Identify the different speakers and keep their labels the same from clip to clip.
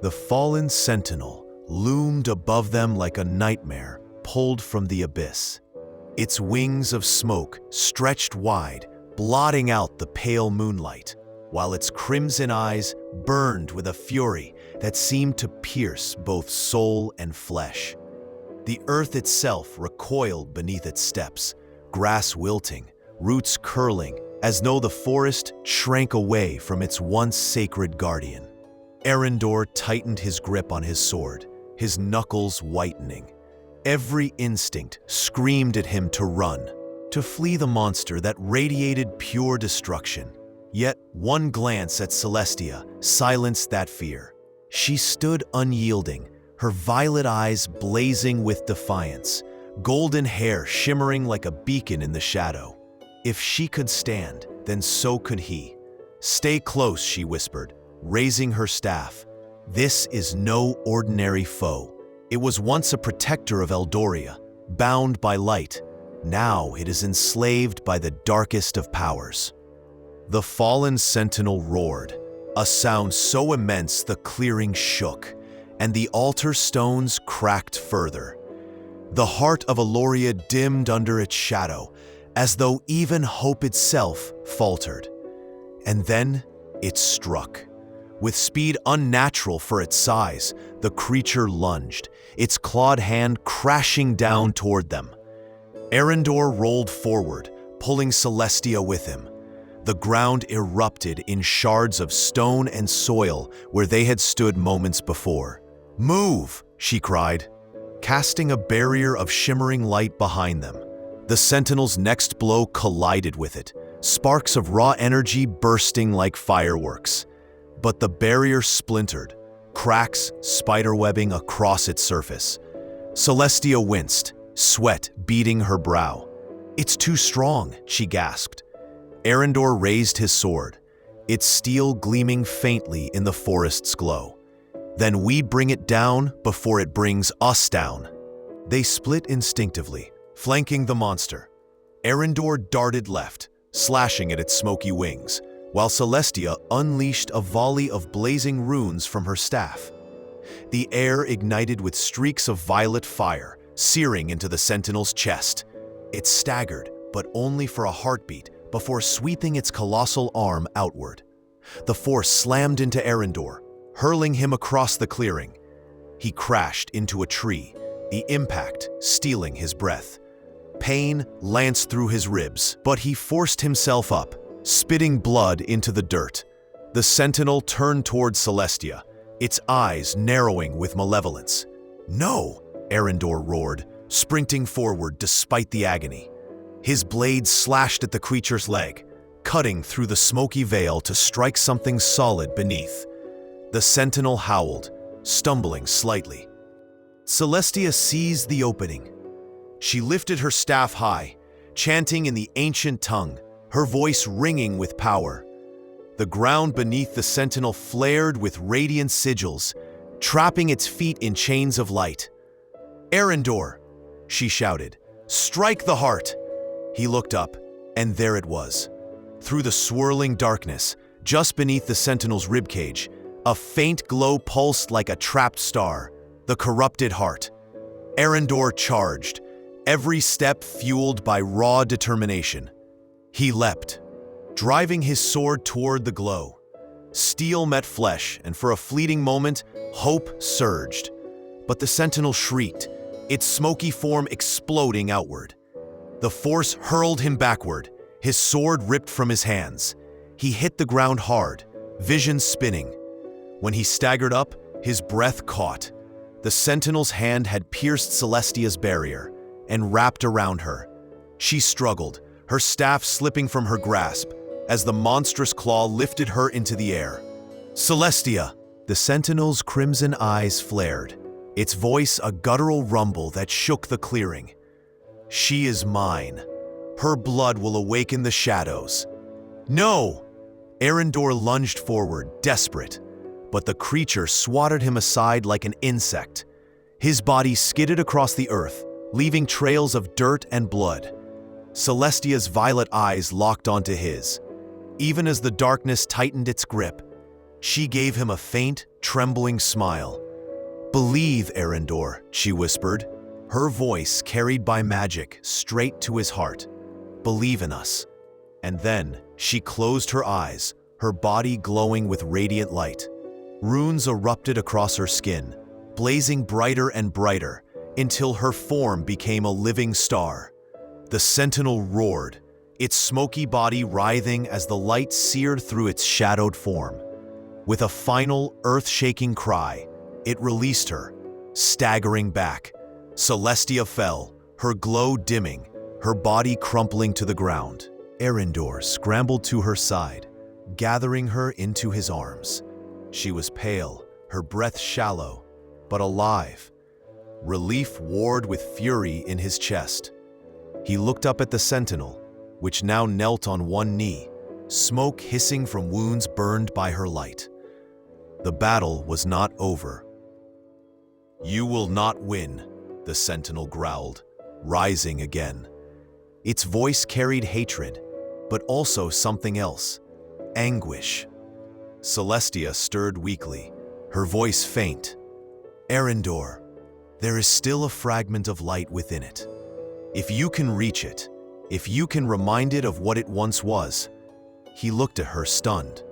Speaker 1: The fallen sentinel loomed above them like a nightmare pulled from the abyss. Its wings of smoke stretched wide, blotting out the pale moonlight, while its crimson eyes burned with a fury that seemed to pierce both soul and flesh. The earth itself recoiled beneath its steps, grass wilting, roots curling, as though the forest shrank away from its once sacred guardian. Eryndor tightened his grip on his sword, his knuckles whitening. Every instinct screamed at him to run, to flee the monster that radiated pure destruction. Yet one glance at Celestia silenced that fear. She stood unyielding, her violet eyes blazing with defiance, golden hair shimmering like a beacon in the shadow. If she could stand, then so could he. "Stay close," she whispered, raising her staff. "This is no ordinary foe. It was once a protector of Eldoria, bound by light. Now it is enslaved by the darkest of powers." The fallen sentinel roared, a sound so immense the clearing shook, and the altar stones cracked further. The heart of Eldoria dimmed under its shadow, as though even hope itself faltered. And then it struck. With speed unnatural for its size, the creature lunged, its clawed hand crashing down toward them. Eryndor rolled forward, pulling Celestia with him. The ground erupted in shards of stone and soil where they had stood moments before. "Move!" she cried, casting a barrier of shimmering light behind them. The sentinel's next blow collided with it, sparks of raw energy bursting like fireworks. But the barrier splintered, cracks spiderwebbing across its surface. Celestia winced, sweat beading her brow. "It's too strong," she gasped. Eryndor raised his sword, its steel gleaming faintly in the forest's glow. "Then we bring it down before it brings us down." They split instinctively, flanking the monster. Eryndor darted left, slashing at its smoky wings, while Celestia unleashed a volley of blazing runes from her staff. The air ignited with streaks of violet fire, searing into the sentinel's chest. It staggered, but only for a heartbeat, before sweeping its colossal arm outward. The force slammed into Eryndor, hurling him across the clearing. He crashed into a tree, the impact stealing his breath. Pain lanced through his ribs, but he forced himself up, spitting blood into the dirt. The sentinel turned toward Celestia, its eyes narrowing with malevolence. "No!" Eryndor roared, sprinting forward despite the agony. His blade slashed at the creature's leg, cutting through the smoky veil to strike something solid beneath. The sentinel howled, stumbling slightly. Celestia seized the opening. She lifted her staff high, chanting in the ancient tongue, her voice ringing with power. The ground beneath the sentinel flared with radiant sigils, trapping its feet in chains of light. "Eryndor!" she shouted. "Strike the heart!" He looked up, and there it was. Through the swirling darkness, just beneath the sentinel's ribcage, a faint glow pulsed like a trapped star, the corrupted heart. Eryndor charged, every step fueled by raw determination. He leapt, driving his sword toward the glow. Steel met flesh, and for a fleeting moment, hope surged. But the sentinel shrieked, its smoky form exploding outward. The force hurled him backward, his sword ripped from his hands. He hit the ground hard, vision spinning. When he staggered up, his breath caught. The sentinel's hand had pierced Celestia's barrier and wrapped around her. She struggled, her staff slipping from her grasp, as the monstrous claw lifted her into the air. "Celestia!" The sentinel's crimson eyes flared, its voice a guttural rumble that shook the clearing. "She is mine. Her blood will awaken the shadows." "No!" Eryndor lunged forward, desperate, but the creature swatted him aside like an insect. His body skidded across the earth, leaving trails of dirt and blood. Celestia's violet eyes locked onto his. Even as the darkness tightened its grip, She gave him a faint, trembling smile. "Believe, Eryndor," she whispered, her voice carried by magic straight to his heart. "Believe in us." And then she closed her eyes, her body glowing with radiant light. Runes erupted across her skin, blazing brighter and brighter, until her form became a living star. The sentinel roared, its smoky body writhing as the light seared through its shadowed form. With a final, earth-shaking cry, it released her, staggering back. Celestia fell, her glow dimming, her body crumpling to the ground. Eryndor scrambled to her side, gathering her into his arms. She was pale, her breath shallow, but alive. Relief warred with fury in his chest. He looked up at the sentinel, which now knelt on one knee, smoke hissing from wounds burned by her light. The battle was not over. "You will not win," the sentinel growled, rising again. Its voice carried hatred, but also something else, anguish. Celestia stirred weakly, her voice faint. "Eryndor, there is still a fragment of light within it. If you can reach it, if you can remind it of what it once was." He looked at her, stunned.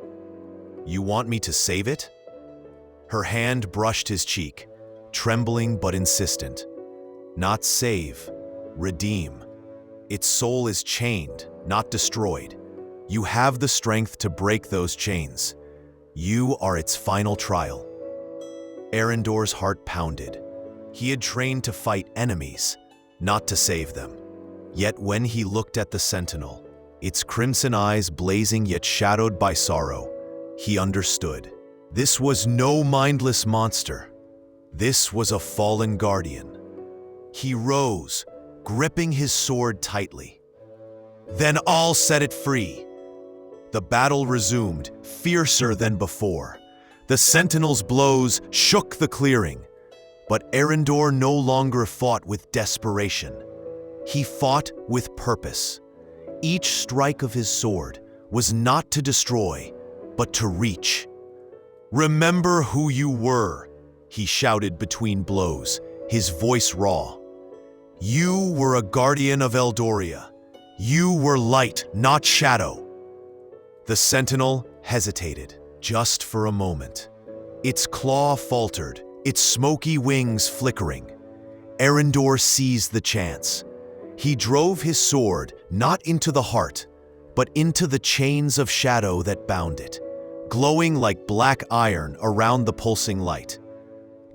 Speaker 1: "You want me to save it?" Her hand brushed his cheek, trembling but insistent. "Not save, redeem. Its soul is chained, not destroyed. You have the strength to break those chains. You are its final trial." Eryndor's heart pounded. He had trained to fight enemies, not to save them. Yet when he looked at the sentinel, its crimson eyes blazing yet shadowed by sorrow, he understood. This was no mindless monster. This was a fallen guardian. He rose, gripping his sword tightly. "Then I'll set it free." The battle resumed, fiercer than before. The sentinel's blows shook the clearing. But Eryndor no longer fought with desperation. He fought with purpose. Each strike of his sword was not to destroy, but to reach. "Remember who you were," he shouted between blows, his voice raw. "You were a guardian of Eldoria. You were light, not shadow." The sentinel hesitated, just for a moment. Its claw faltered, its smoky wings flickering. Eryndor seized the chance. He drove his sword not into the heart, but into the chains of shadow that bound it, glowing like black iron around the pulsing light.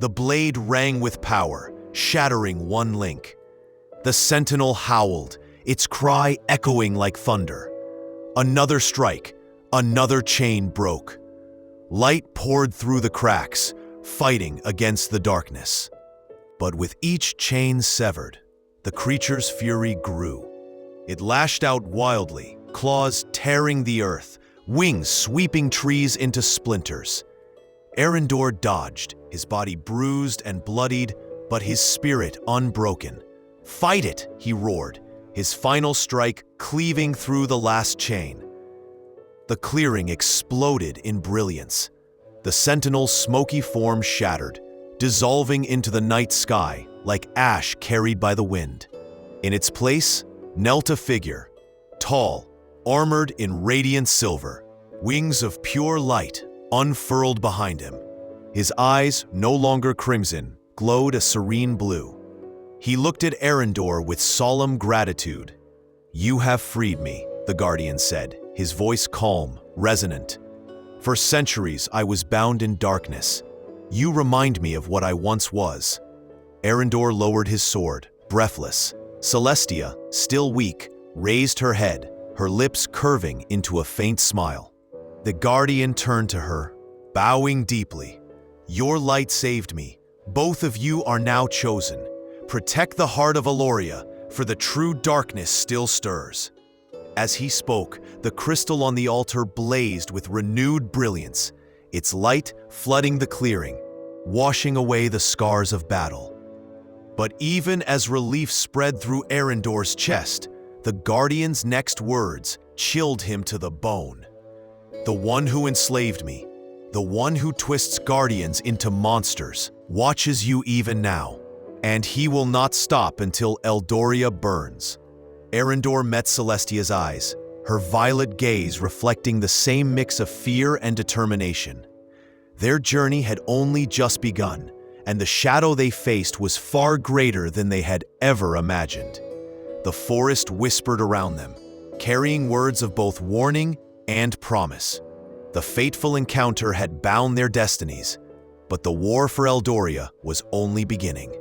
Speaker 1: The blade rang with power, shattering one link. The sentinel howled, its cry echoing like thunder. Another strike, another chain broke. Light poured through the cracks, fighting against the darkness. But with each chain severed, the creature's fury grew. It lashed out wildly, claws tearing the earth, wings sweeping trees into splinters. Eryndor dodged, his body bruised and bloodied, but his spirit unbroken. "Fight it!" he roared, his final strike cleaving through the last chain. The clearing exploded in brilliance. The sentinel's smoky form shattered, dissolving into the night sky like ash carried by the wind. In its place knelt a figure, tall, armored in radiant silver, wings of pure light unfurled behind him. His eyes, no longer crimson, glowed a serene blue. He looked at Eryndor with solemn gratitude. "You have freed me," the guardian said, his voice calm, resonant. "For centuries I was bound in darkness. You remind me of what I once was." Eryndor lowered his sword, breathless. Celestia, still weak, raised her head, her lips curving into a faint smile. The guardian turned to her, bowing deeply. "Your light saved me. Both of you are now chosen. Protect the heart of Eldoria, for the true darkness still stirs." As he spoke, the crystal on the altar blazed with renewed brilliance, its light flooding the clearing, washing away the scars of battle. But even as relief spread through Eryndor's chest, the guardian's next words chilled him to the bone. "The one who enslaved me, the one who twists guardians into monsters, watches you even now, and he will not stop until Eldoria burns. Eryndor met Celestia's eyes, her violet gaze reflecting the same mix of fear and determination. Their journey had only just begun, and the shadow they faced was far greater than they had ever imagined. The forest whispered around them, carrying words of both warning and promise. The fateful encounter had bound their destinies, but the war for Eldoria was only beginning.